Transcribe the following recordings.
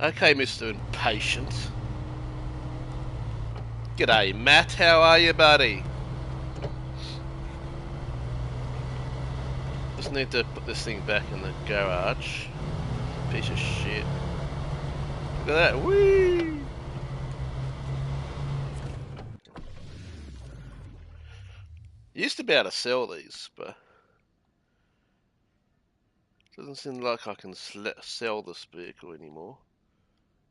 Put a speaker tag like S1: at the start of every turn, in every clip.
S1: Okay, Mr. Impatient. G'day, Matt. How are you, buddy? Just need to put this thing back in the garage. Piece of shit. Look at that. Whee! Used to be able to sell these, but doesn't seem like I can sell this vehicle anymore.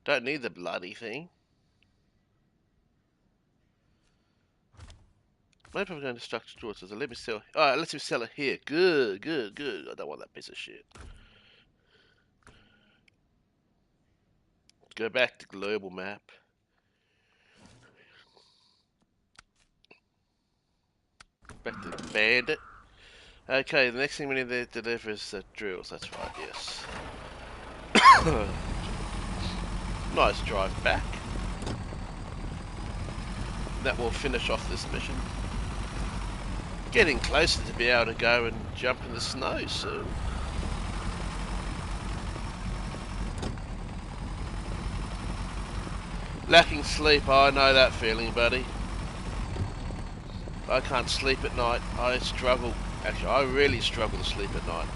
S1: Don't need the bloody thing. Maybe I'm going to structure drawers. So let me sell. Alright, let me sell it here. Good, good, good. I don't want that piece of shit. Go back to global map. Back to bandit. Okay, the next thing we need to deliver is the drills. That's right, yes. Nice drive back. That will finish off this mission. Getting closer to be able to go and jump in the snow soon. Lacking sleep, I know that feeling, buddy. I can't sleep at night. I struggle. Actually, I really struggle to sleep at night.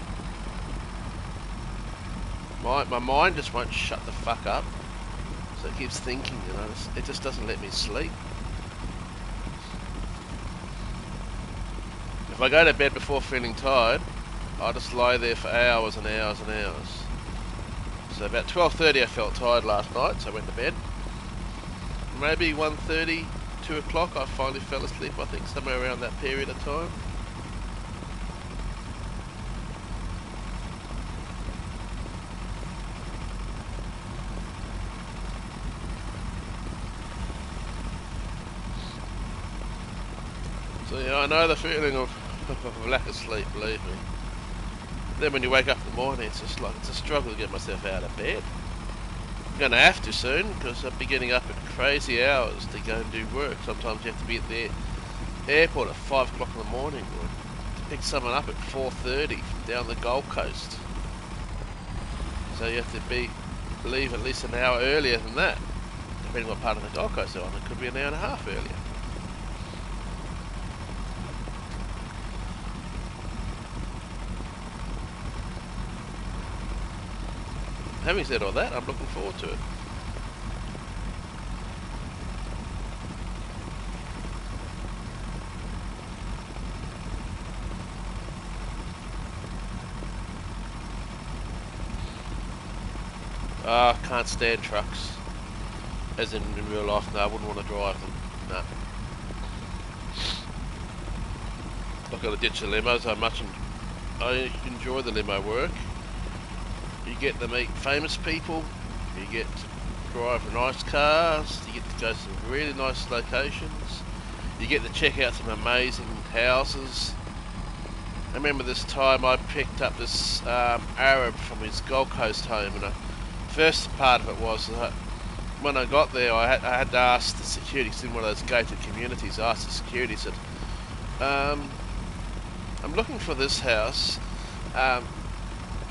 S1: My mind just won't shut the fuck up. So it keeps thinking, you know. It just doesn't let me sleep. If I go to bed before feeling tired, I just lie there for hours and hours and hours. So about 12:30 I felt tired last night, so I went to bed. Maybe 1:30, 2 o'clock I finally fell asleep, I think, somewhere around that period of time. So yeah, I know the feeling of lack of sleep, believe me. Then when you wake up in the morning, it's just like, it's a struggle to get myself out of bed. I'm going to have to soon, because I'll be getting up at crazy hours to go and do work. Sometimes you have to be at the airport at 5 o'clock in the morning, or to pick someone up at 4:30 down the Gold Coast. So you have to leave at least an hour earlier than that, depending on what part of the Gold Coast they're on. It could be an hour and a half earlier. Having said all that, I'm looking forward to it. Can't stand trucks. As in real life, no, I wouldn't want to drive them. No. I've got to ditch the limos. I enjoy the limo work. You get to meet famous people. You get to drive nice cars. You get to go to some really nice locations. You get to check out some amazing houses. I remember this time I picked up this Arab from his Gold Coast home, and the first part of it was that when I got there, I had to ask the security, because in one of those gated communities, I asked the security, said, I'm looking for this house. The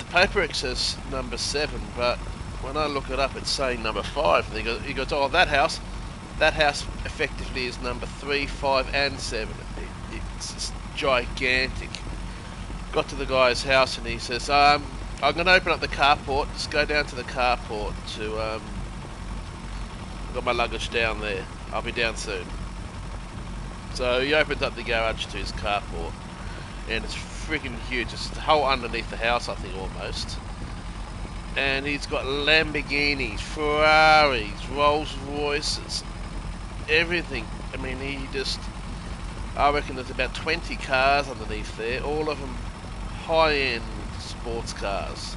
S1: paperwork says number 7, but when I look it up, it's saying number 5. And he goes, oh, that house effectively is number 3, 5, and 7. It's just gigantic. Got to the guy's house, and he says, I'm going to open up the carport. Just go down to the carport to, I've got my luggage down there. I'll be down soon. So he opens up the garage to his carport, and it's freaking huge. It's the whole underneath the house, I think, almost. And he's got Lamborghinis, Ferraris, Rolls Royces, everything. I mean, I reckon there's about 20 cars underneath there, all of them high-end sports cars.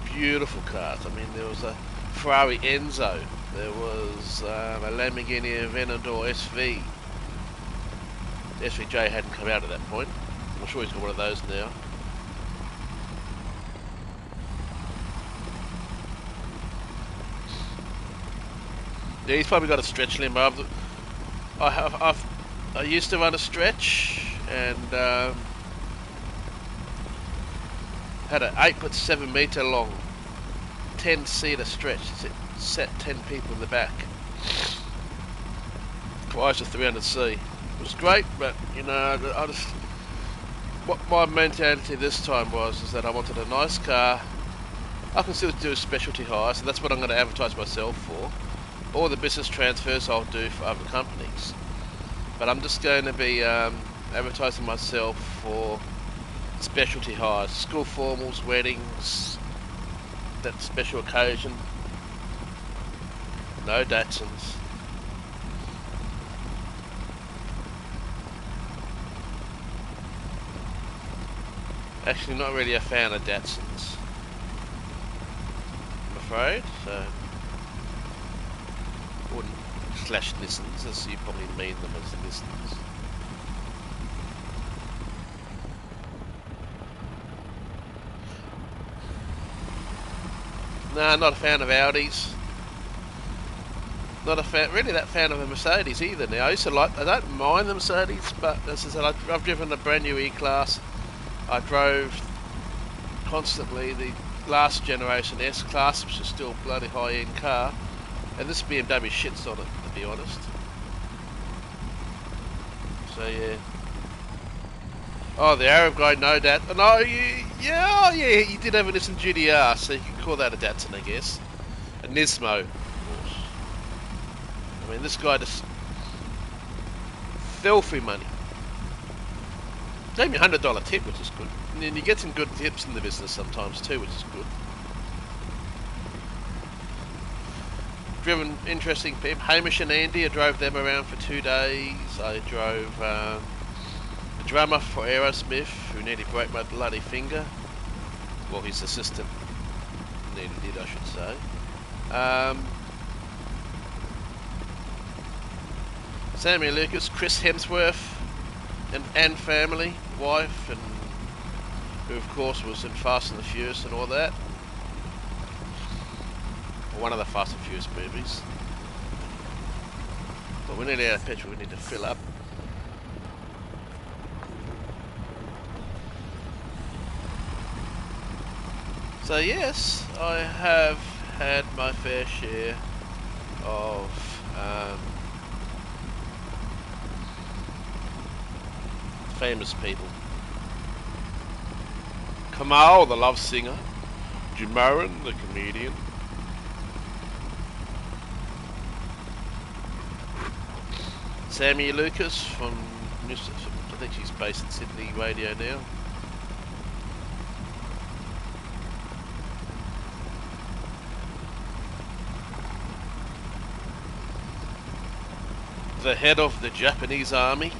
S1: Beautiful cars. I mean, there was a Ferrari Enzo. There was a Lamborghini Aventador SV. The SVJ hadn't come out at that point. I'm sure he's got one of those now. Yeah, he's probably got a stretch limo. I used to run a stretch, and had an 8'7" long 10-seater stretch. Sat 10 people in the back. Twice a 300C. It was great, but you know, I just what my mentality this time was is that I wanted a nice car. I can still do specialty hires, and that's what I'm going to advertise myself for. All the business transfers I'll do for other companies, but I'm just going to be advertising myself for specialty hires, school formals, weddings, that special occasion. No Datsuns. Actually, not really a fan of Datsuns, I'm afraid. So, wouldn't slash Nissans, as you probably mean them as Nissans. No, not a fan of Audis. Not a fan, really that fan of a Mercedes either now. I don't mind the Mercedes, but as I said, I've driven a brand new E-Class. I drove constantly the last generation S-Class, which is still a bloody high-end car, and this BMW shits on it, to be honest. So yeah. Oh, the Arab guy, no Dat. No, yeah, he did have a Nissan GDR, so you can call that a Datsun, I guess. A Nismo, of course. I mean, this guy just filthy money. Gave me $100 tip, which is good. And you get some good tips in the business sometimes too, which is good. Driven interesting people. Hamish and Andy, I drove them around for 2 days. I drove the drummer for Aerosmith, who nearly broke my bloody finger. Well, his assistant nearly did, I should say. Samuel Lucas, Chris Hemsworth, and family, wife, and who of course was in Fast and the Furious and all that. Or one of the Fast and Furious movies. But we're nearly out of petrol, we need to fill up. So yes, I have had my fair share of famous people. Kamal, the love singer. Jimaran, the comedian. Sammy Lucas from I think she's based in Sydney Radio now. The head of the Japanese army.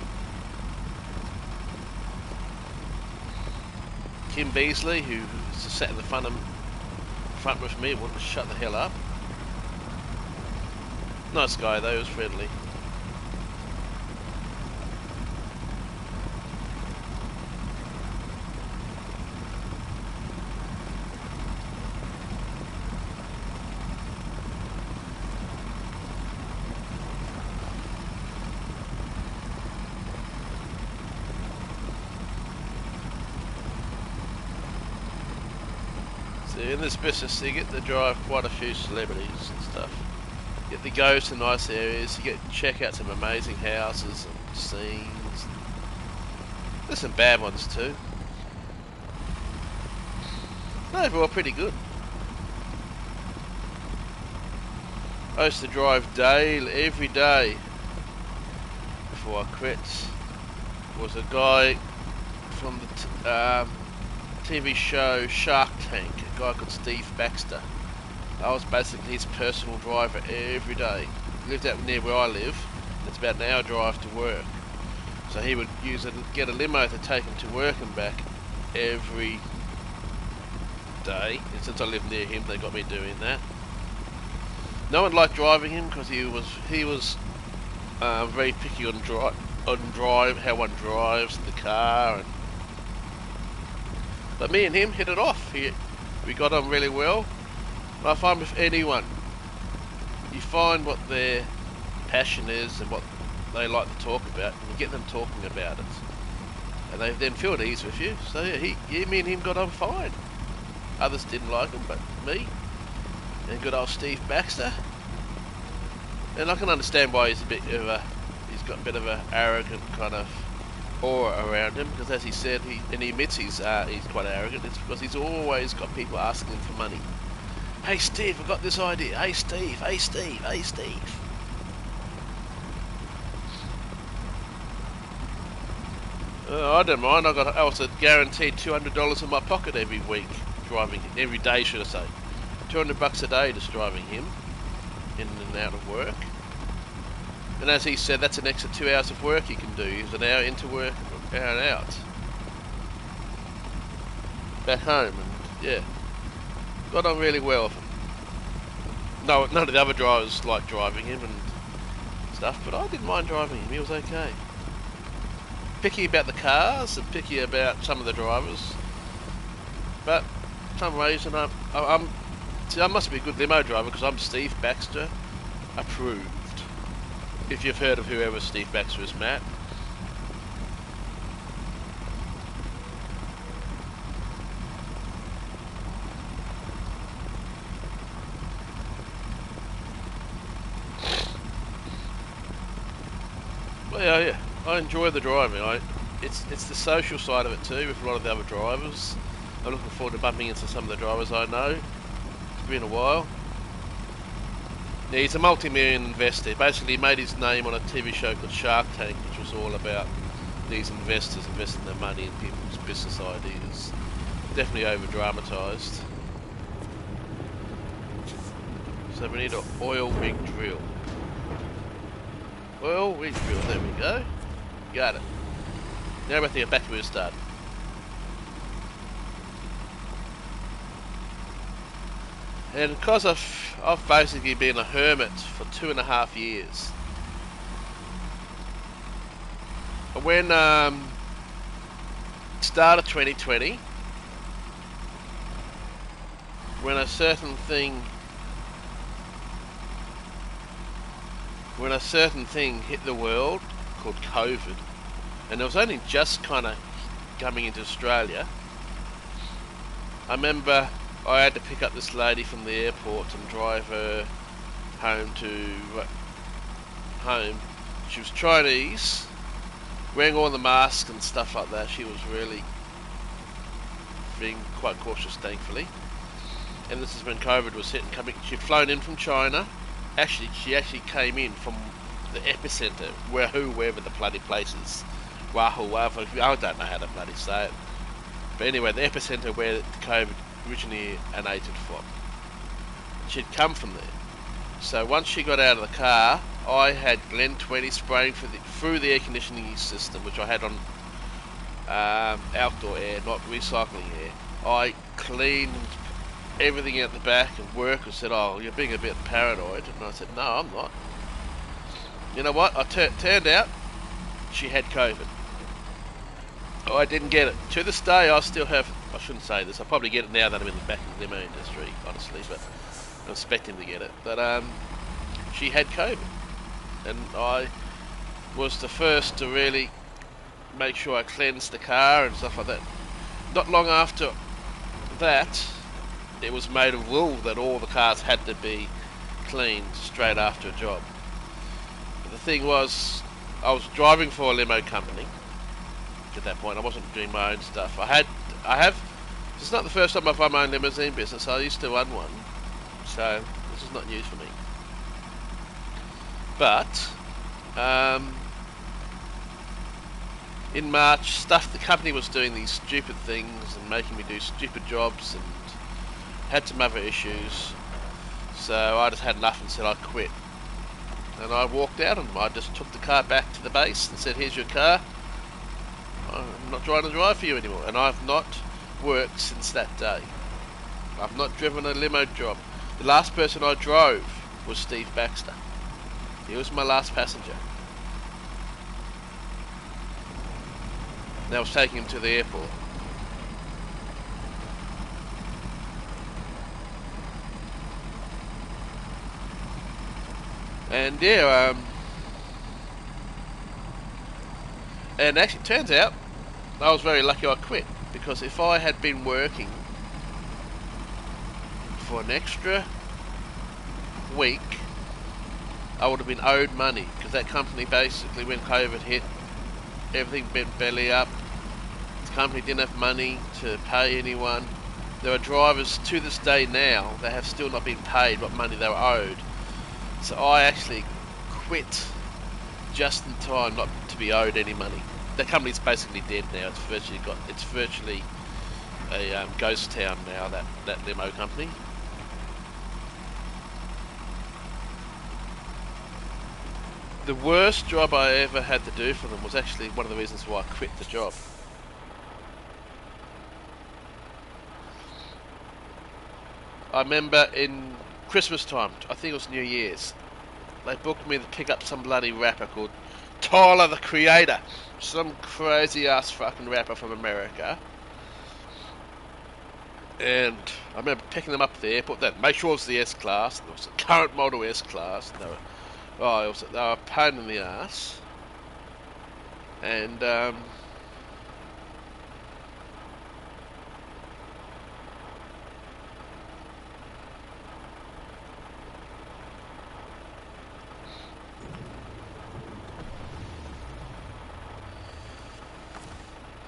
S1: Kim Beasley, who sat in the front with me, wanted to shut the hell up. Nice guy though, he was friendly. In this business you get to drive quite a few celebrities and stuff. You get to go to nice areas, you get to check out some amazing houses and scenes. There's some bad ones too. Overall pretty good. I used to drive every day before I quit. There was a guy from the TV show Shark Tank, a guy called Steve Baxter. I was basically his personal driver every day. He lived out near where I live. It's about an hour drive to work. So he would get a limo to take him to work and back every day. And since I lived near him, they got me doing that. No one liked driving him because he was very picky on how one drives the car. But me and him hit it off. We got on really well. But I find with anyone, you find what their passion is and what they like to talk about, and you get them talking about it, and they then feel at ease with you. So yeah, me and him got on fine. Others didn't like him, but me, and good old Steve Baxter. And I can understand why he's he's got a bit of an arrogant kind of aura around him, because as he said, he admits he's quite arrogant. It's because he's always got people asking him for money. Hey Steve, I've got this idea. Hey Steve, hey Steve, hey Steve. I don't mind. I was guaranteed $200 in my pocket every week driving, every day should I say. $200 a day just driving him in and out of work. And as he said, that's an extra 2 hours of work he can do. He's an hour into work, an hour and out. Back home, and yeah, got on really well with him. No, none of the other drivers liked driving him and stuff, but I didn't mind driving him. He was okay. Picky about the cars and picky about some of the drivers, but for some reason I must be a good limo driver because I'm Steve Baxter approved. If you've heard of whoever Steve Baxter is, Matt. Well, yeah, I enjoy the driving. It's the social side of it too with a lot of the other drivers. I'm looking forward to bumping into some of the drivers I know. It's been a while. Yeah, he's a multi-million investor. Basically, he made his name on a TV show called Shark Tank, which was all about these investors investing their money in people's business ideas. Definitely over-dramatised. So we need an oil rig drill. Oil rig drill, there we go. Got it. Now we're back to where we started. And because I've basically been a hermit for 2.5 years. When start of 2020, when a certain thing hit the world called COVID, and it was only just kind of coming into Australia. I remember I had to pick up this lady from the airport and drive her home home. She was Chinese, wearing all the masks and stuff like that. She was really being quite cautious, thankfully. And this is when COVID was hitting. She'd flown in from China. She actually came in from the epicenter, wherever the bloody place is. Wahoo, I don't know how to bloody say it. But anyway, the epicenter where COVID originally emanated from. She'd come from there. So once she got out of the car, I had Glen 20 spraying through the air conditioning system, which I had on outdoor air, not recycling air. I cleaned everything out the back, and workers said, "Oh, you're being a bit paranoid." And I said, "No, I'm not." You know what? Turned out she had COVID. I didn't get it. To this day, I still have. I shouldn't say this. I probably get it now that I'm back in the limo industry, honestly. But I'm expecting to get it. But she had COVID, and I was the first to really make sure I cleansed the car and stuff like that. Not long after that, it was made a rule that all the cars had to be cleaned straight after a job. But the thing was, I was driving for a limo company at that point. I wasn't doing my own stuff. I have. This is not the first time I've run my own limousine business. I used to run one, so this is not news for me. But in March, the company was doing these stupid things and making me do stupid jobs, and had some other issues. So I just had enough and said I'd quit. And I walked out, and I just took the car back to the base and said, "Here's your car. I'm not trying to drive for you anymore." And I've not worked since that day. I've not driven a limo job. The last person I drove was Steve Baxter. He was my last passenger. And I was taking him to the airport. And yeah, and actually it turns out I was very lucky I quit, because if I had been working for an extra week, I would have been owed money, because that company basically, when COVID hit, everything went belly up. The company didn't have money to pay anyone. There are drivers to this day now that have still not been paid what money they were owed. So I actually quit just in time not to be owed any money. The company's basically dead now. It's virtually a ghost town now, that limo company. The worst job I ever had to do for them was actually one of the reasons why I quit the job. I remember in Christmas time, I think it was New Year's, they booked me to pick up some bloody rapper called Tyler the Creator. Some crazy ass fucking rapper from America. And I remember picking them up at the airport. Then make sure it was the S-Class. It was the current model S-Class. They were a pain in the ass. And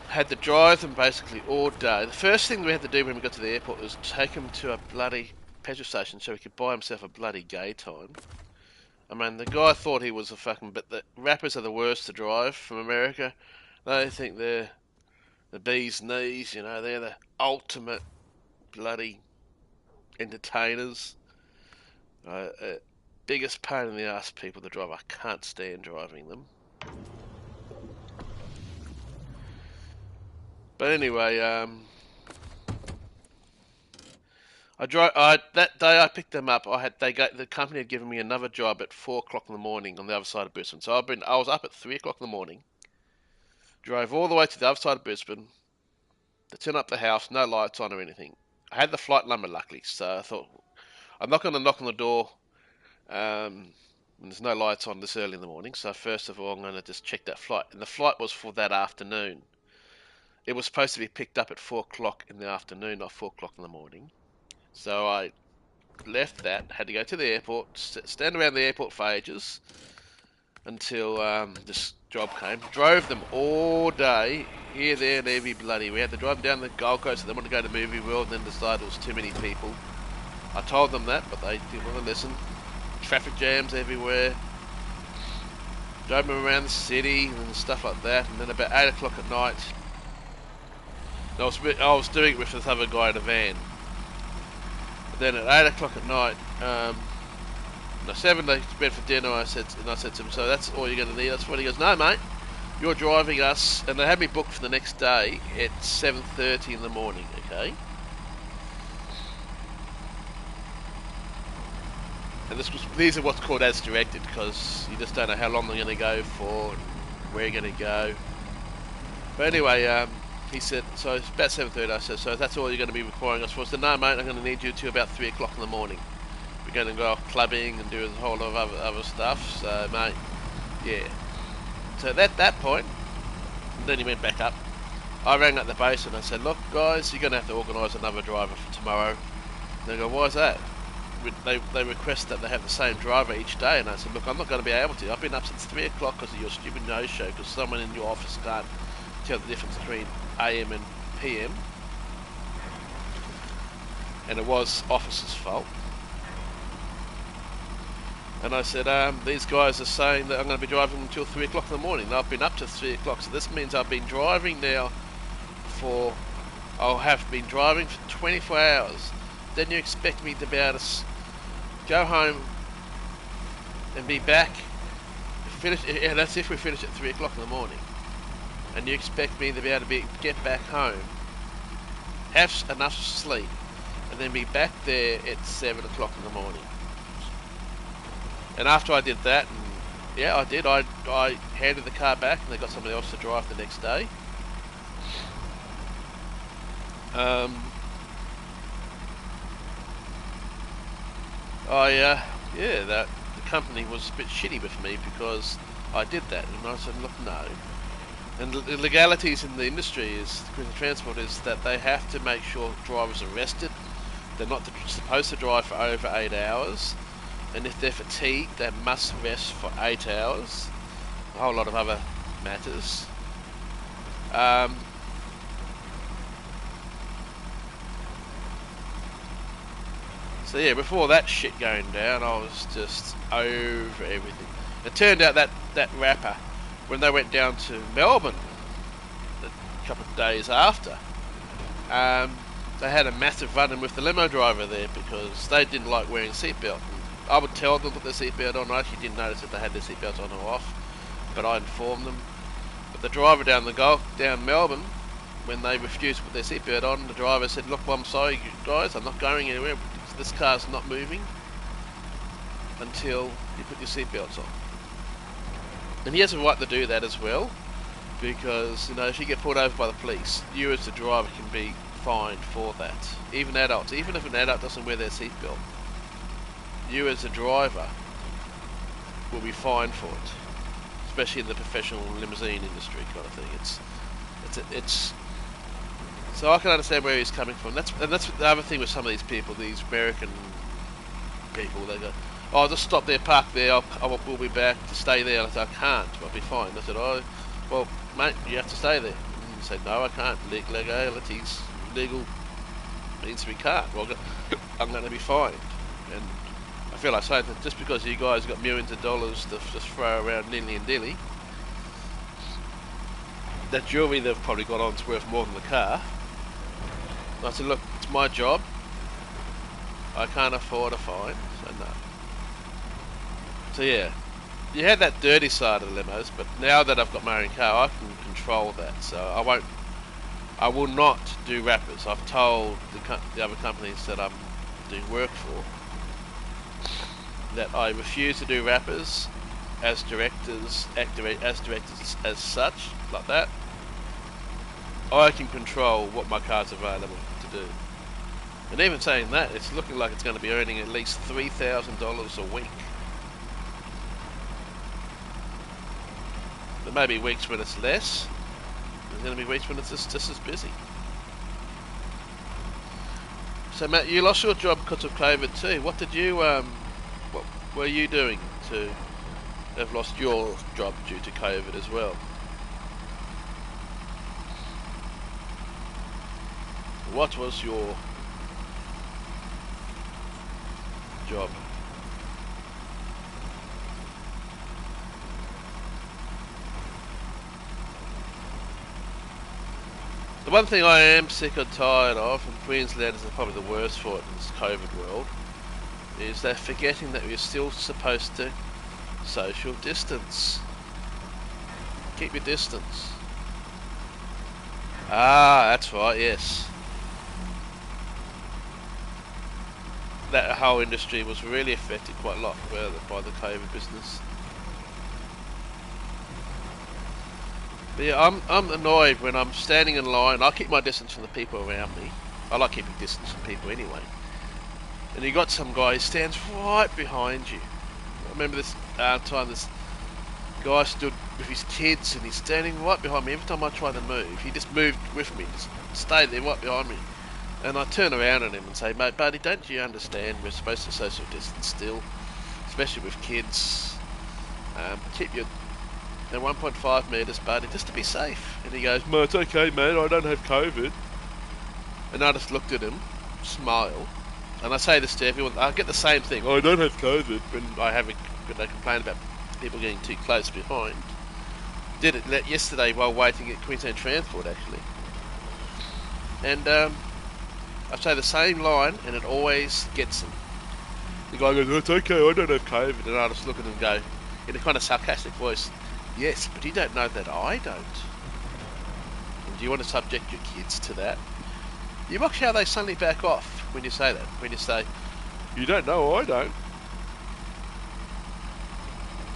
S1: had to drive them basically all day. The first thing we had to do when we got to the airport was take him to a bloody petrol station so he could buy himself a bloody gay time. I mean, the guy thought he was a fucking... But the rappers are the worst to drive from America. They think they're the bee's knees, you know. They're the ultimate bloody entertainers. Biggest pain in the ass people to drive. I can't stand driving them. But anyway, that day I picked them up. The company had given me another job at 4 o'clock in the morning on the other side of Brisbane. So I was up at 3 o'clock in the morning, drove all the way to the other side of Brisbane to turn up the house, no lights on or anything. I had the flight number luckily, so I thought I'm not going to knock on the door when there's no lights on this early in the morning. So first of all, I'm going to just check that flight, and the flight was for that afternoon. It was supposed to be picked up at 4 o'clock in the afternoon, not 4 o'clock in the morning. So I left that, had to go to the airport, stand around the airport for ages until this job came. Drove them all day, here, there, and every bloody. We had to drive them down the Gold Coast, and they wanted to go to Movie World, and then decided it was too many people. I told them that, but they didn't want to listen. Traffic jams everywhere. Drove them around the city and stuff like that, and then about 8 o'clock at night, I was doing it with this other guy in a van. Then at 8 o'clock at night, I said when they went for dinner, I said to him, so that's all you're going to need? That's what he goes, no mate, you're driving us, and they had me booked for the next day at 7:30 in the morning, okay? And these are what's called as directed, because you just don't know how long they're going to go for, and where you're going to go. But anyway, he said, so it's about 7:30, I said, so that's all you're going to be requiring us for? I said, no mate, I'm going to need you till about 3 o'clock in the morning. We're going to go off clubbing and do a whole lot of other stuff, so mate, yeah. So at that point, and then he went back up, I rang up the base and I said, look guys, you're going to have to organise another driver for tomorrow. And they go, why is that? They request that they have the same driver each day, and I said, look, I'm not going to be able to. I've been up since 3 o'clock because of your stupid no-show, because someone in your office can't tell the difference between AM and PM, and it was officers' fault. And I said, these guys are saying that I'm going to be driving until 3 o'clock in the morning. I've been up to 3 o'clock, so this means I've been driving now I'll have been driving for 24 hours. Then you expect me to be able to go home and be back, and that's if we finish at 3 o'clock in the morning. And you expect me to be able to get back home, have enough sleep, and then be back there at 7 o'clock in the morning. And after I did that, and yeah, I did, I handed the car back and they got somebody else to drive the next day. The company was a bit shitty with me because I did that, and I said, look, no. And the legalities in the industry is, the transport is that they have to make sure drivers are rested. They're not supposed to drive for over 8 hours. and if they're fatigued, they must rest for 8 hours. A whole lot of other matters. So yeah, before that shit going down, I was just over everything. It turned out that rapper, when they went down to Melbourne a couple of days after, they had a massive run-in with the limo driver there because they didn't like wearing seatbelt. I would tell them to put their seatbelt on. I actually didn't notice if they had their seatbelt on or off, but I informed them. But the driver down Melbourne, when they refused to put their seatbelt on, the driver said, "Look, well, I'm sorry guys, I'm not going anywhere. This car's not moving until you put your seatbelts on." And he has a right to do that as well, because, you know, if you get pulled over by the police, you as the driver can be fined for that. Even adults, even if an adult doesn't wear their seatbelt, you as a driver will be fined for it, especially in the professional limousine industry kind of thing. It's so I can understand where he's coming from. That's the other thing with some of these people, these American people. They go, "Oh, I'll just stop there, park there. We'll be back to stay there." I said, "I can't. I'll be fine." I said, "Oh, well, mate, you have to stay there." And he said, "No, I can't. Legalities, legal means we can't. Well, I'm going to be fined." And I feel like saying that just because you guys got millions of dollars to just throw around nilly and dilly, that jewellery they've probably got on is worth more than the car. And I said, "Look, it's my job. I can't afford a fine, so no." So yeah, you had that dirty side of the limos, but now that I've got my own car, I can control that. So I will not do wrappers. I've told the other companies that I'm doing work for that I refuse to do wrappers as directors, as such, like that. I can control what my car's available to do. And even saying that, it's looking like it's going to be earning at least $3,000 a week. There may be weeks when it's less. There's going to be weeks when it's just as busy. So Matt, you lost your job because of COVID too. What did you, what were you doing to have lost your job due to COVID as well? What was your job? The one thing I am sick and tired of, and Queenslanders are probably the worst for it in this COVID world, is they're forgetting that we're still supposed to social distance. Keep your distance. Ah, that's right, yes. That whole industry was really affected quite a lot by the COVID business. But yeah, I'm annoyed when I'm standing in line. I keep my distance from the people around me. I like keeping distance from people anyway. And you got some guy who stands right behind you. I remember this time this guy stood with his kids and he's standing right behind me. Every time I try to move, he just moved with me, just stayed there right behind me. And I turn around on him and say, "Mate, buddy, don't you understand we're supposed to social distance still, especially with kids? Keep your 1.5 metres, buddy, just to be safe." And he goes, "Mate, it's okay, mate, I don't have COVID." And I just looked at him, smiled, and I say this to everyone, I get the same thing. "I don't have COVID," when I complain about people getting too close behind. Did it yesterday while waiting at Queensland Transport, actually. And I say the same line, and it always gets them. The guy goes, "It's okay, I don't have COVID." And I just look at him and go, in a kind of sarcastic voice, "Yes, but you don't know that I don't. And do you want to subject your kids to that?" You watch how they suddenly back off when you say that. When you say, "You don't know I don't."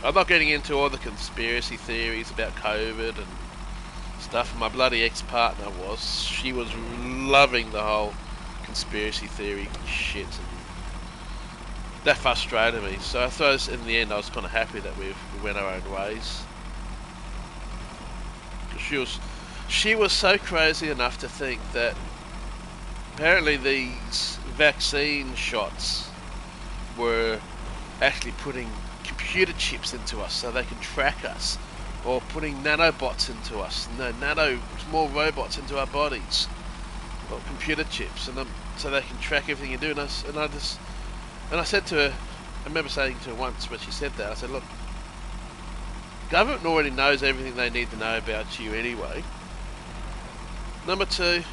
S1: I'm not getting into all the conspiracy theories about COVID and stuff. My bloody ex-partner was. She was loving the whole conspiracy theory shit, and that frustrated me. So I suppose in the end I was kind of happy that we went our own ways. She was so crazy enough to think that apparently these vaccine shots were actually putting computer chips into us so they can track us, or putting nanobots into us, nano small robots into our bodies, or computer chips, and so they can track everything you do. And I said to her, I remember saying to her once when she said that, I said, look, government already knows everything they need to know about you anyway. Number two,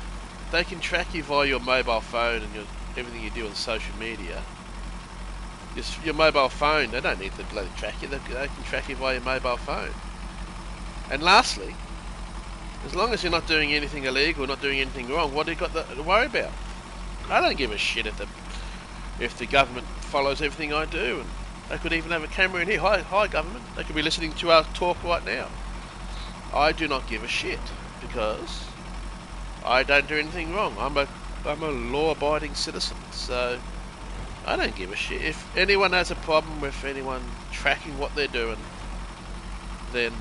S1: they can track you via your mobile phone and everything you do on social media. Your mobile phone, they don't need to bloody track you, they can track you via your mobile phone. And lastly, as long as you're not doing anything illegal, not doing anything wrong, what have you got to worry about? I don't give a shit if the government follows everything I do, and they could even have a camera in here. Hi government, they could be listening to our talk right now. I do not give a shit, because I don't do anything wrong. I'm a law-abiding citizen, so I don't give a shit. If anyone has a problem with anyone tracking what they're doing, then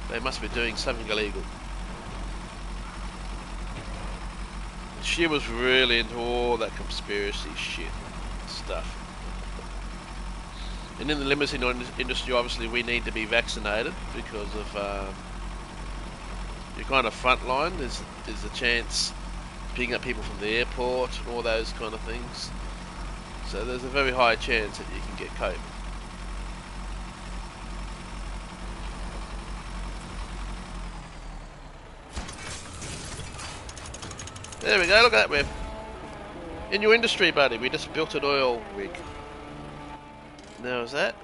S1: they must be doing something illegal. She was really into all that conspiracy shit stuff. And in the limousine industry, obviously, we need to be vaccinated because of your kind of front line. There's a chance picking up people from the airport and all those kind of things. So there's a very high chance that you can get COVID. There we go, look at that, we're in your industry, buddy. We just built an oil rig. Now is that,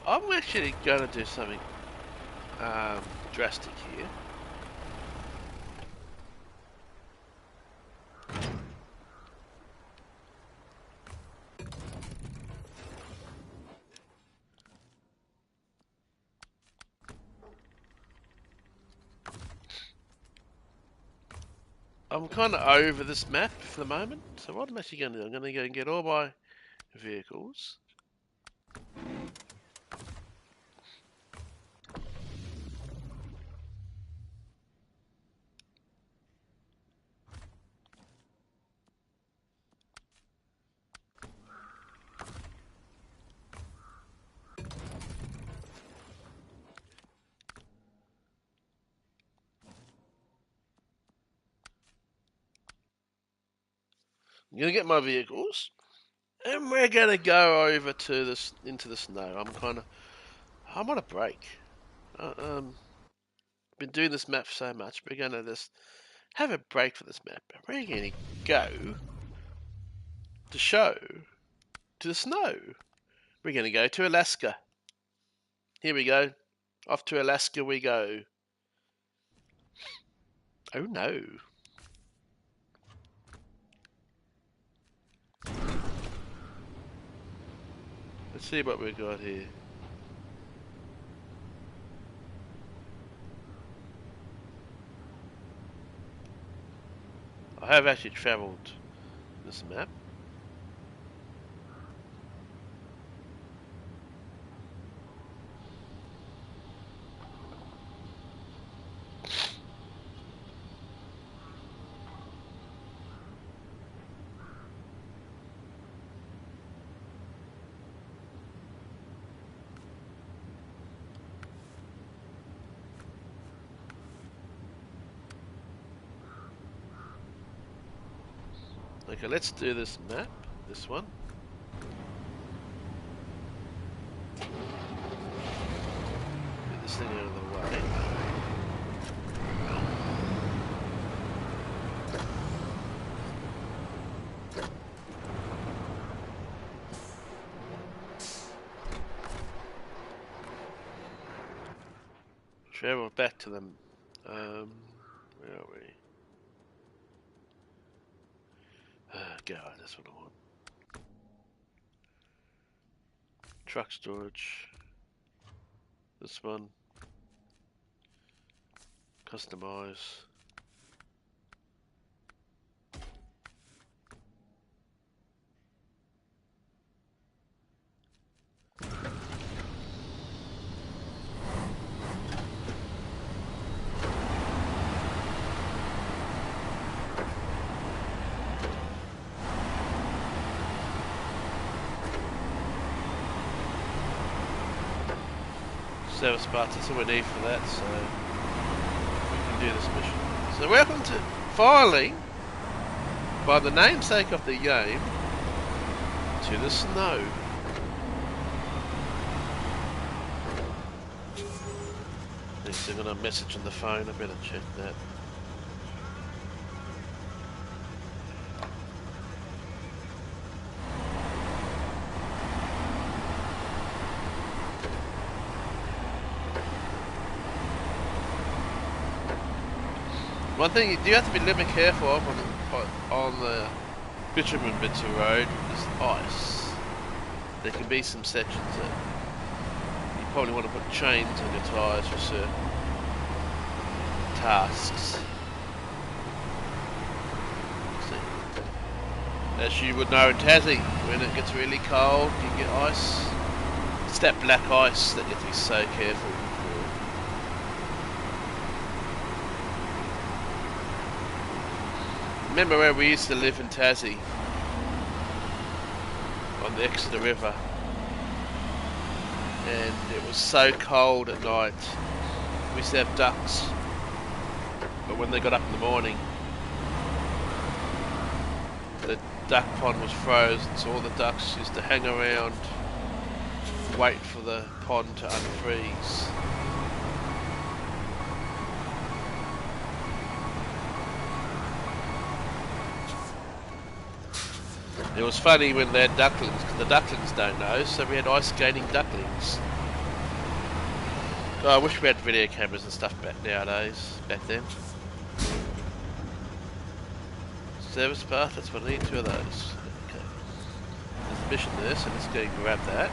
S1: I'm actually going to do something drastic here. I'm kind of over this map for the moment, so what I'm actually going to do, I'm going to go and get all my vehicles. I'm going to get my vehicles, and we're going to go over to this into the snow. I'm on a break. Been doing this map so much, we're going to just have a break for this map. We're going to go to show to the snow. We're going to go to Alaska. Here we go. Off to Alaska we go. Oh no. Let's see what we've got here. I have actually travelled this map. Okay, let's do this map, this one. Get this thing out of the way. Travel back to them. Where are we? God, that's what I want. Truck storage. This one. Customize. Service parts, that's all we need for that, so we can do this mission. So welcome to, finally, by the namesake of the game, to the snow. Next thing, I got a message on the phone, I better check that. One thing you do have to be a little bit careful of on the bitumen bits of road is ice. There can be some sections that you probably want to put chains on your tyres for certain tasks. As you would know in Tassie, when it gets really cold, you get ice. It's that black ice that you have to be so careful for. Remember where we used to live in Tassie, on the Exeter River, and it was so cold at night. We used to have ducks, but when they got up in the morning, the duck pond was frozen, so all the ducks used to hang around, wait for the pond to unfreeze. It was funny when they had ducklings, because the ducklings don't know, so we had ice skating ducklings. Oh, I wish we had video cameras and stuff back then. Service path, that's what I need, 2 of those. Okay. There's a mission there, so let's go and grab that.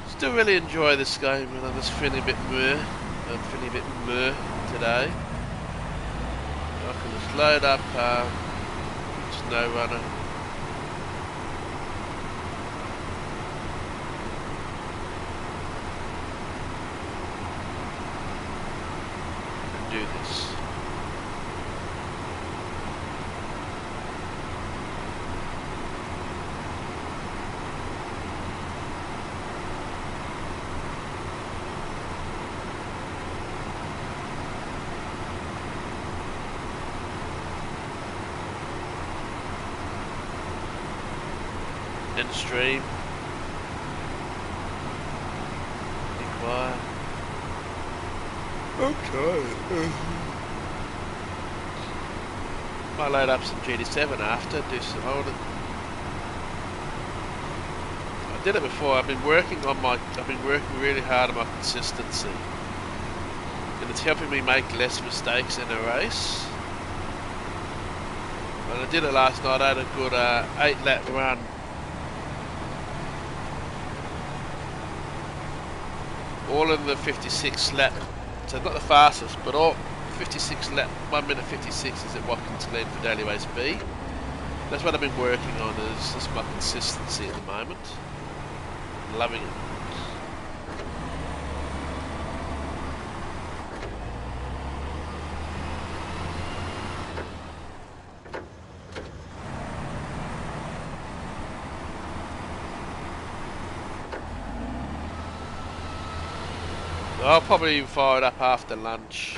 S1: Still really enjoy this game, and I'm just feeling a bit meh. I'm feeling a bit meh today. I can just load up Snowrunner. And do this. End stream. Be quiet. Okay. Might load up some GT7 after, do some holding. I did it before. I've been working really hard on my consistency, and it's helping me make less mistakes in a race. And I did it last night. I had a good 8-lap run. All in the 56 lap, so not the fastest, but all 56 lap, 1 minute 56 is at Watkins Glen for Daily Race B. That's what I've been working on, is just my consistency at the moment. I'm loving it. I'll probably fire it up after lunch.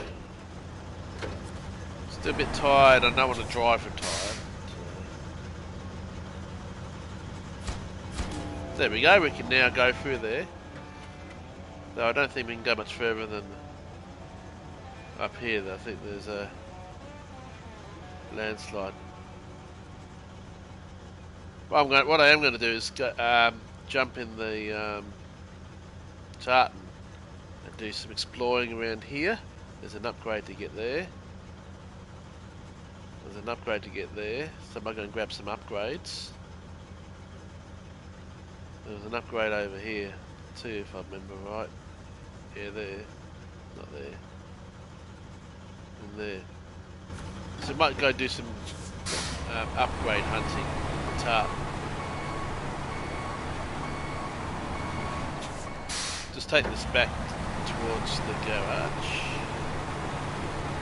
S1: Still a bit tired, I don't want to drive for tired. There we go, we can now go through there. Though I don't think we can go much further than up here. I think there's a landslide. What I am going to do is go, jump in the tartan and do some exploring around here. There's an upgrade to get there. There's an upgrade to get there. So I'm going to grab some upgrades. There's an upgrade over here too, if I remember right. Yeah, there. Not there. And there. So I might go do some upgrade hunting. Tartan. Just take this back towards the garage.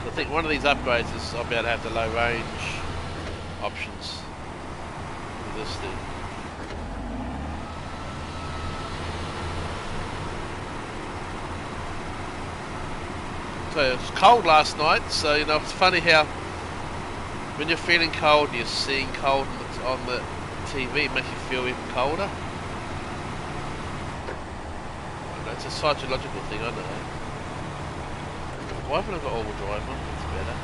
S1: I think one of these upgrades is I'll be able to have the low range options for this thing. So it was cold last night, so you know it's funny how when you're feeling cold and you're seeing cold on the TV, it makes you feel even colder. It's a psychological thing, I don't know. Why haven't I got all-wheel drive on? It's better.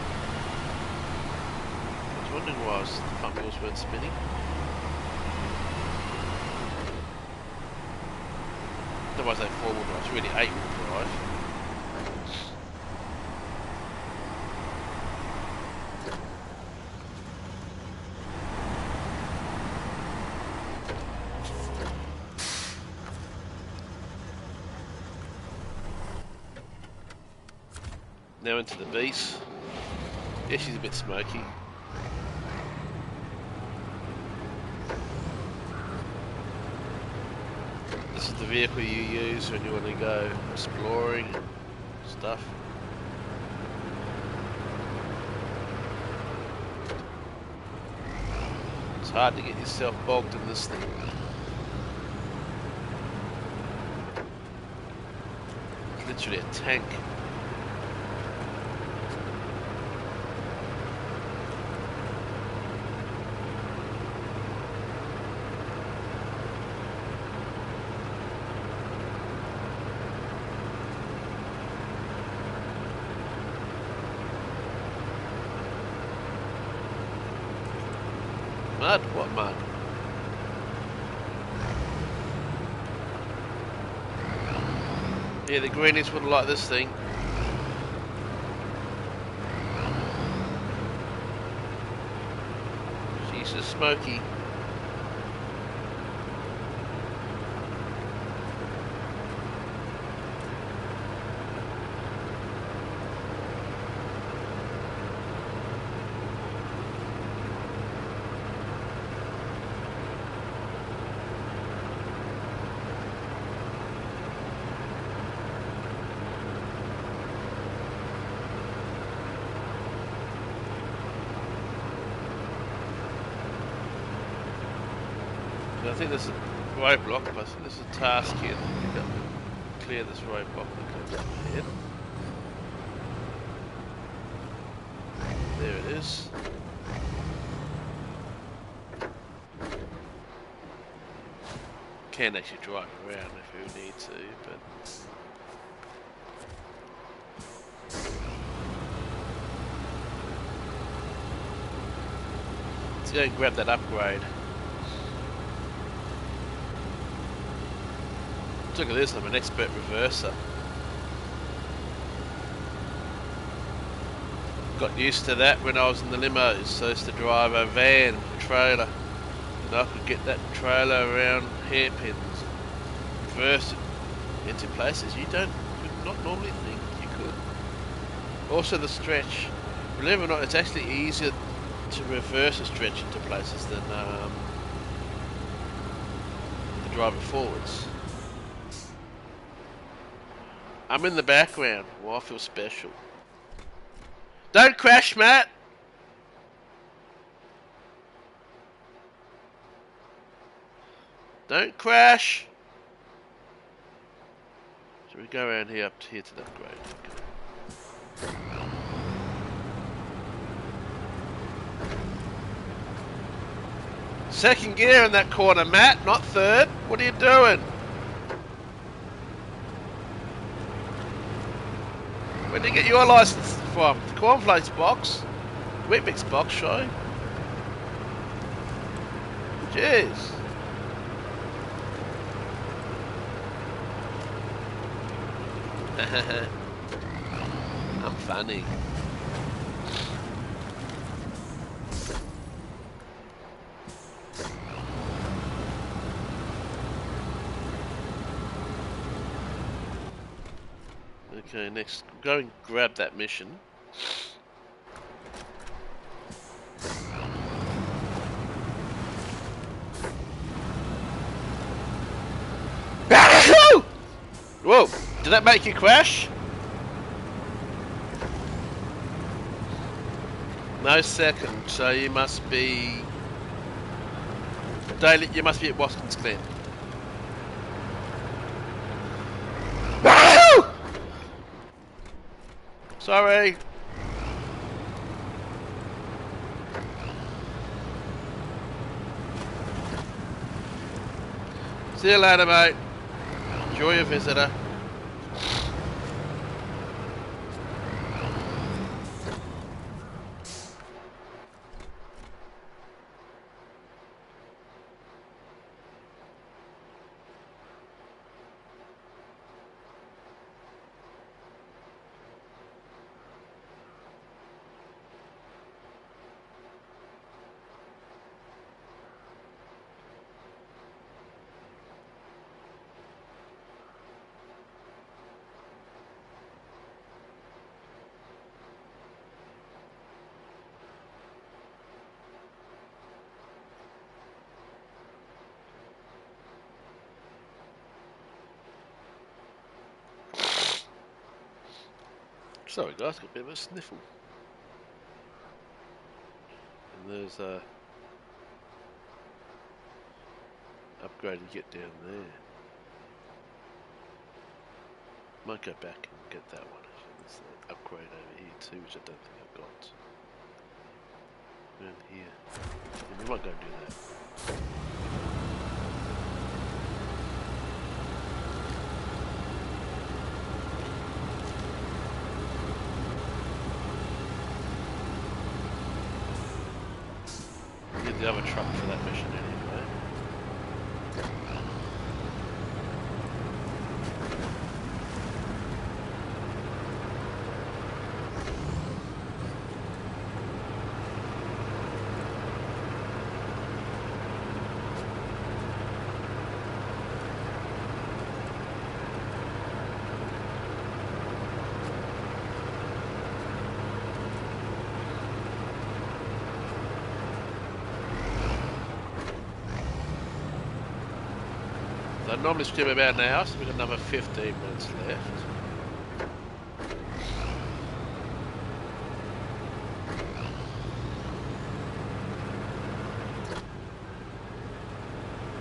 S1: I was wondering why the front wheels weren't spinning. Otherwise they four-wheel drive, it's really eight-wheel drive. Now into the beast. Yeah, she's a bit smoky. This is the vehicle you use when you want to go exploring and stuff. It's hard to get yourself bogged in this thing. It's literally a tank. Mud? What mud? Yeah, the greenies wouldn't like this thing. She's so smoky. I think there's a roadblock, but I think there's a task here to clear this roadblock that comes up ahead. There it is. Can actually drive around if we need to, but let's go and grab that upgrade. Look at this, I'm an expert reverser. Got used to that when I was in the limos, so I used to drive a van, a trailer, and I could get that trailer around hairpins, reverse it into places you would not normally think you could. Also the stretch, believe it or not, it's actually easier to reverse a stretch into places than to drive it forwards. I'm in the background. Well, I feel special. Don't crash, Matt! Don't crash! So we go around here up to here to the upgrade. Okay. Second gear in that corner, Matt, not third. What are you doing? Where did you get your license from? The cornflakes box? Weet-Bix box, sorry. Jeez. I'm funny. Okay, next, go and grab that mission. Whoa! Did that make you crash? No second, so you must be... Daily, you must be at Watkins Glen. Sorry. See you later, mate. Enjoy your visitor. Sorry guys, got a bit of a sniffle. And there's a upgrade to get down there. Might go back and get that one. There's an upgrade over here too, which I don't think I've got. Around here. Yeah, we might go and do that. Get the other truck for that mission anyway. I normally stream about an hour, so we've got another 15 minutes left.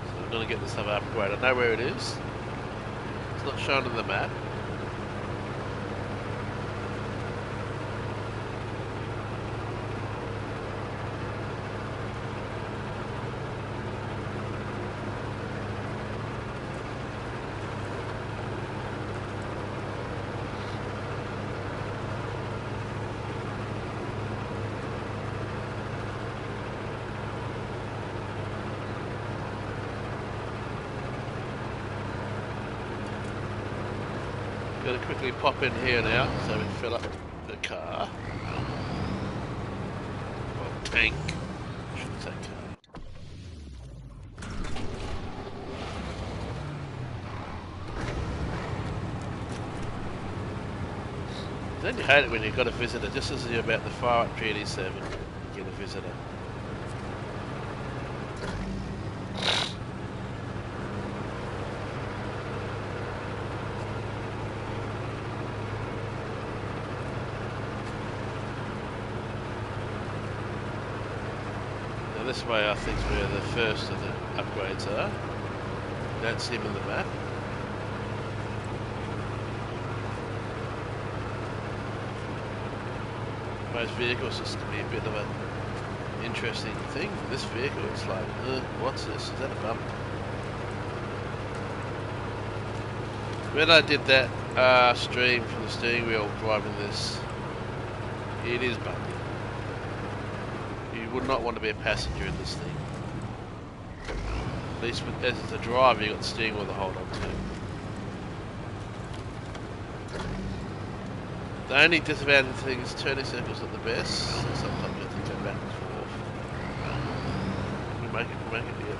S1: So I'm going to get this other upgrade. I know where it is. It's not shown on the map. Going to quickly pop in here now, so we fill up the car. Or tank, I shouldn't say car. Don't you hate it when you've got a visitor, just as you're about to fire at PD7, you get a visitor. This way I think is where the first of the upgrades are. That's him in the map. Most vehicles just to be a bit of an interesting thing. For this vehicle it's like, what's this? Is that a bump? When I did that stream from the steering wheel driving this, it is bumpy. You would not want to be a passenger in this thing. least with, as a driver, you got the steering wheel to hold on to. The only disadvantage thing is turning circles at the best, so sometimes you have to go back and forth. We make it, yeah.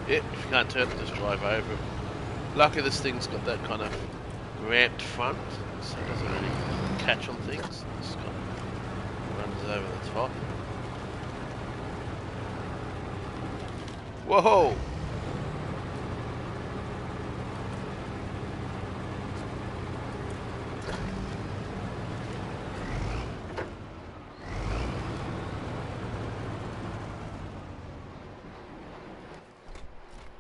S1: Yeah, if you can't turn it, just drive over it. Luckily this thing's got that kind of ramped front, so it doesn't really catch on things. It just kind of runs over the top. Whoa!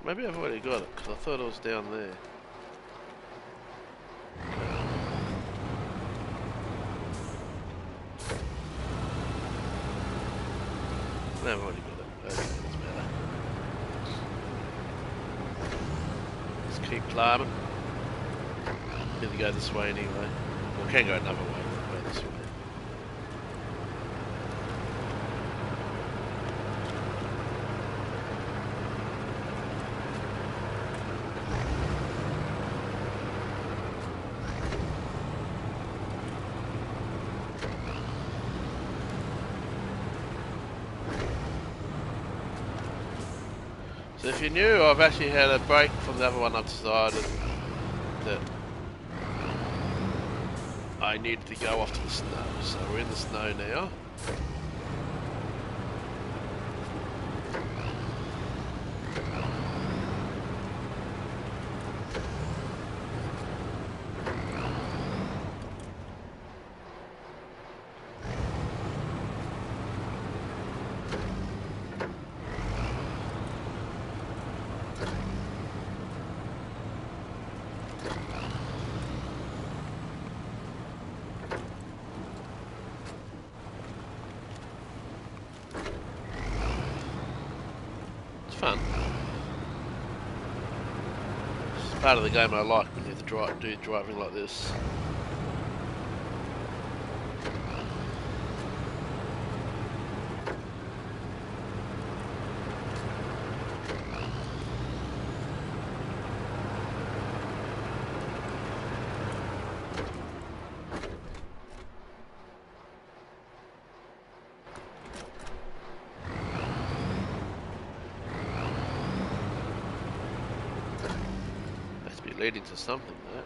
S1: Maybe I've already got it, because I thought it was down there. No, I've already got it. Okay, that's better. Let's keep climbing. Either go this way anyway. We can go another way, go this way. So if you're new, I've actually had a break from the other one. I've decided that I needed to go off to the snow. So we're in the snow now. Fun. It's part of the game I like when you have to do driving like this. Leading to something, that.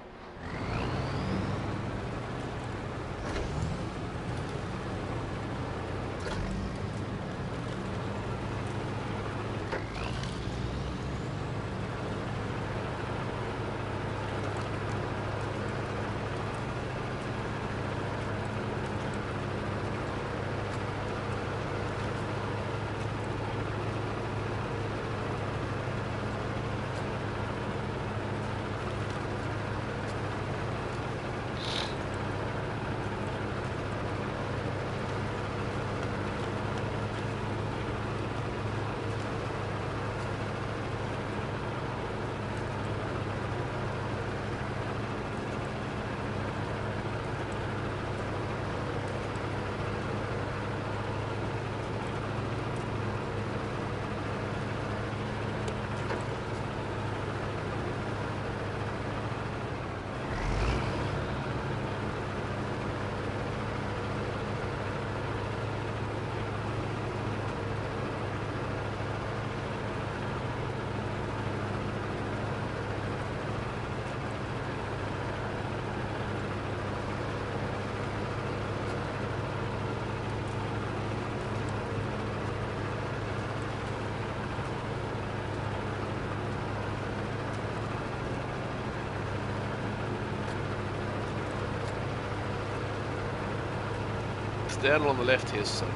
S1: Down on the left here somewhere.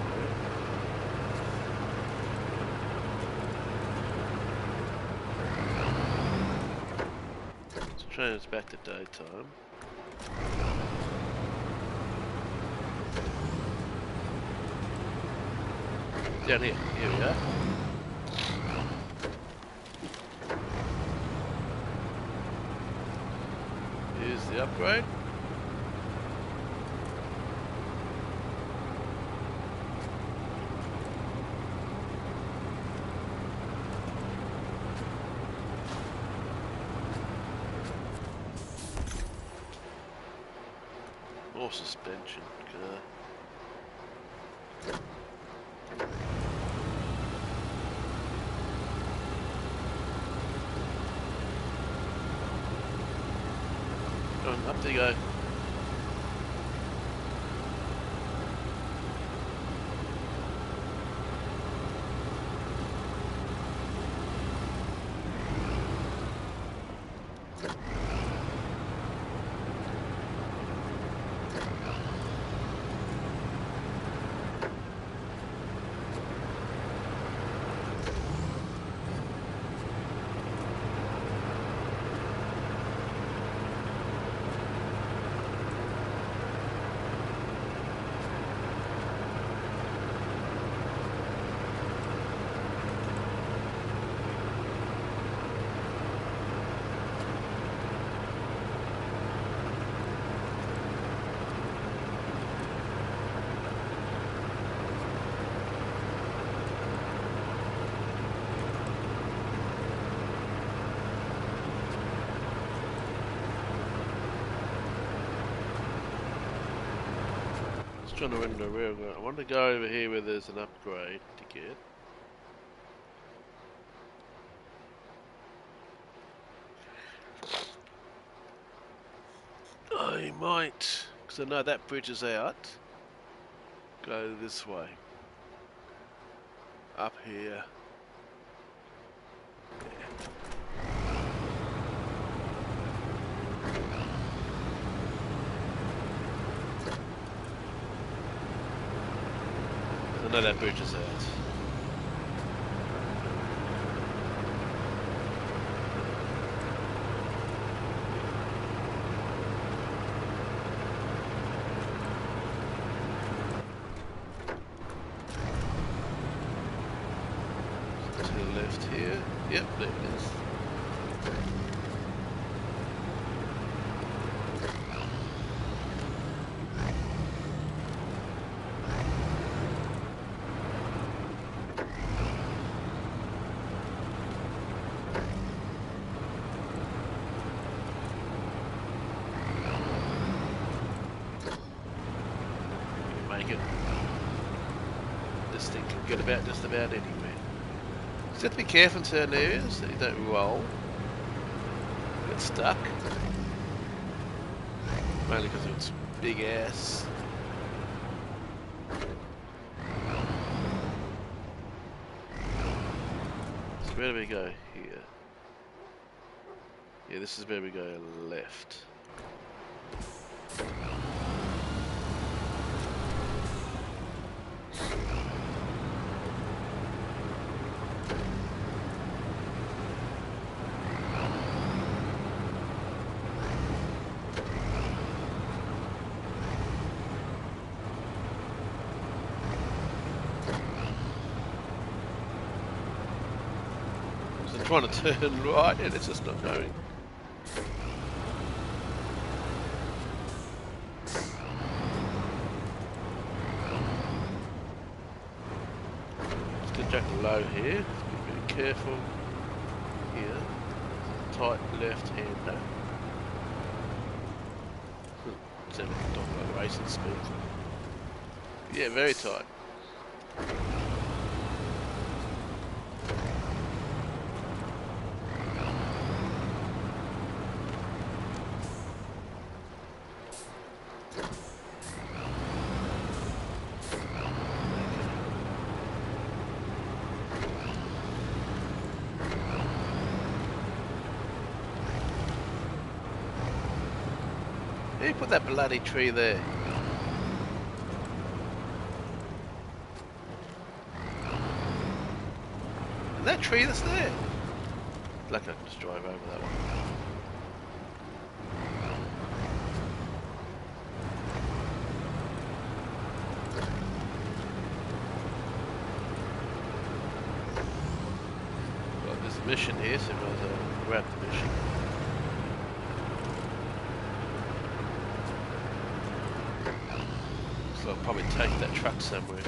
S1: Let's train us back to daytime. Down here. Here we are. Here's the upgrade. More suspension. Up they go. Trying to run the railroad. I want to go over here where there's an upgrade to get. I might, because I know that bridge is out, go this way. Up here. I know that bridge is out. To the left here. Yep, there it is. This thing can get about just about anywhere. Just have to be careful in certain areas that you don't roll. Get stuck. Mainly because of its big ass. So where do we go here? Yeah, this is where we go left. Trying to turn right and it's just not going. Just get Jack low here. Be very careful here. Tight left hander. Sound like a dog like racing speed. Yeah, very tight. Who put that bloody tree there? And that tree that's there? Like I can just drive over that one. Well, there's a mission here, so we might as well grab the mission. So I'll probably take that truck somewhere.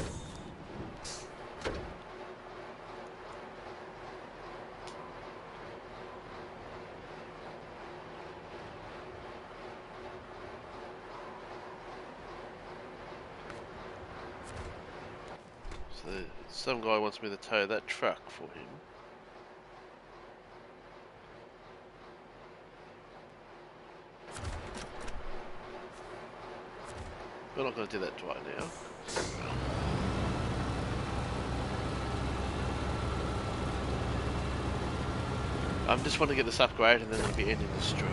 S1: So some guy wants me to tow that truck for him. We're not going to do that right now. I just want to get this upgrade and then I'll be ending the stream.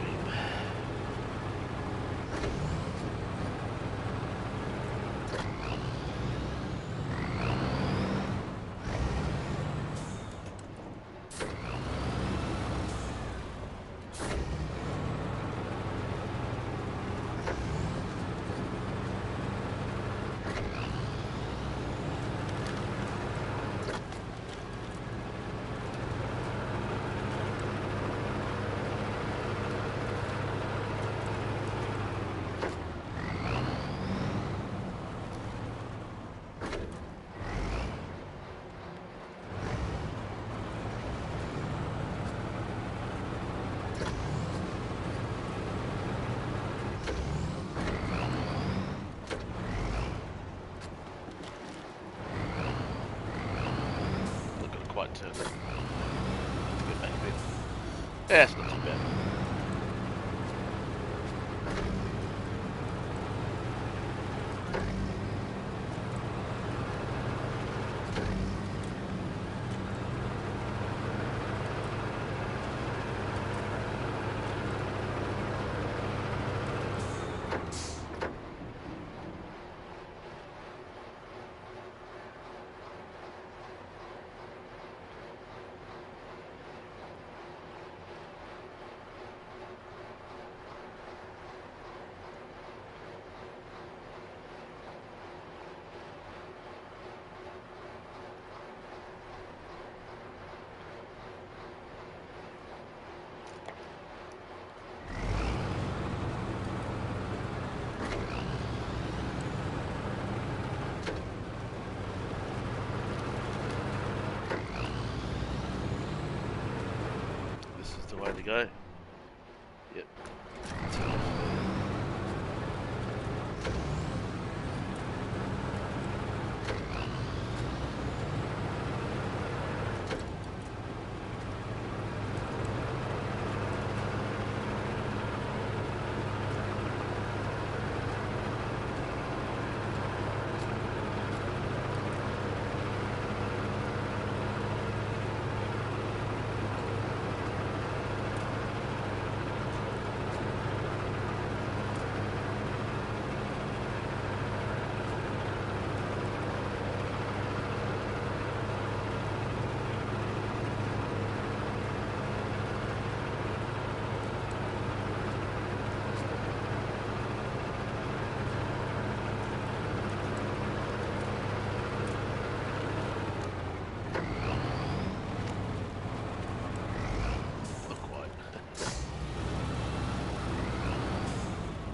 S1: Turn it. Get back a bit. Yeah, it's not too bad. Way to go. Yep.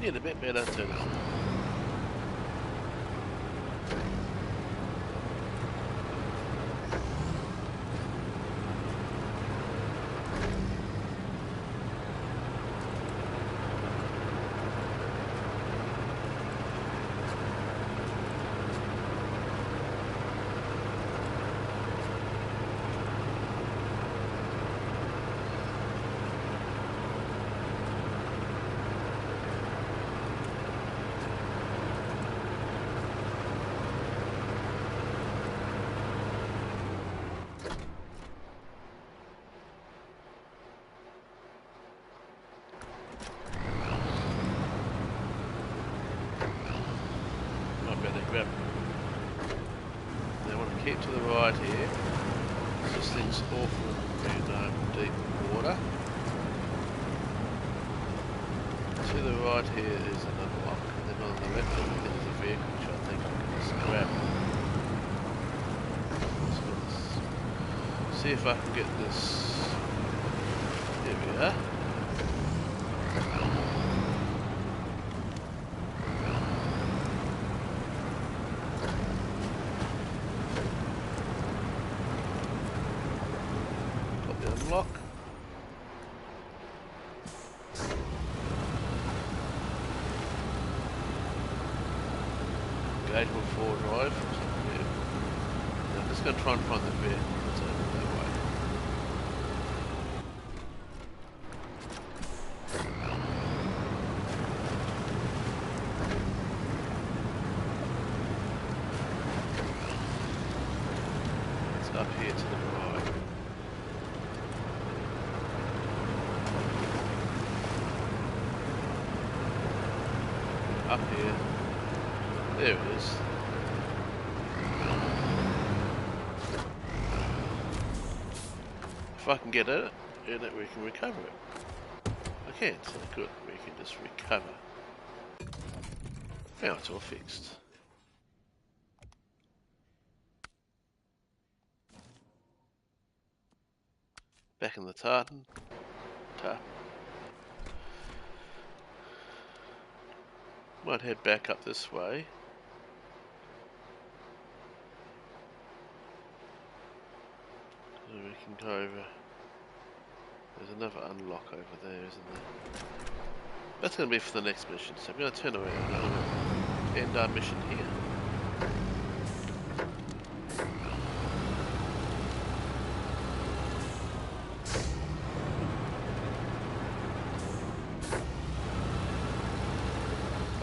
S1: Need a bit better to grab. They want to keep to the right here. This thing's awful in deep water. To the right here is another lock, and then on the left of it is a vehicle which I think I can just grab. So let's see if I can get this. Here we are. unlock. Engagement 4 drive. Yeah. I'm just going to try and find the vehicle that's over that way. It's up here to the right. Up here. There it is. If I can get at it, we can recover it. I can't, so good. We can just recover. Now it's all fixed. Back in the tartan. Might head back up this way. So we can go over. There's another unlock over there, isn't there? That's going to be for the next mission, so I'm going to turn around and I'm going to end our mission here.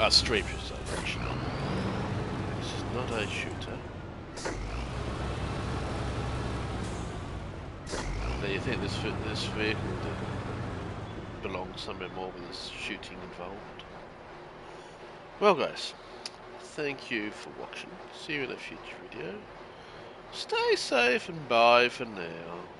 S1: Stream shooter, actually. This is not a shooter. Now you think this vehicle belongs somewhere more with this shooting involved. Well guys, thank you for watching. See you in a future video. Stay safe and bye for now.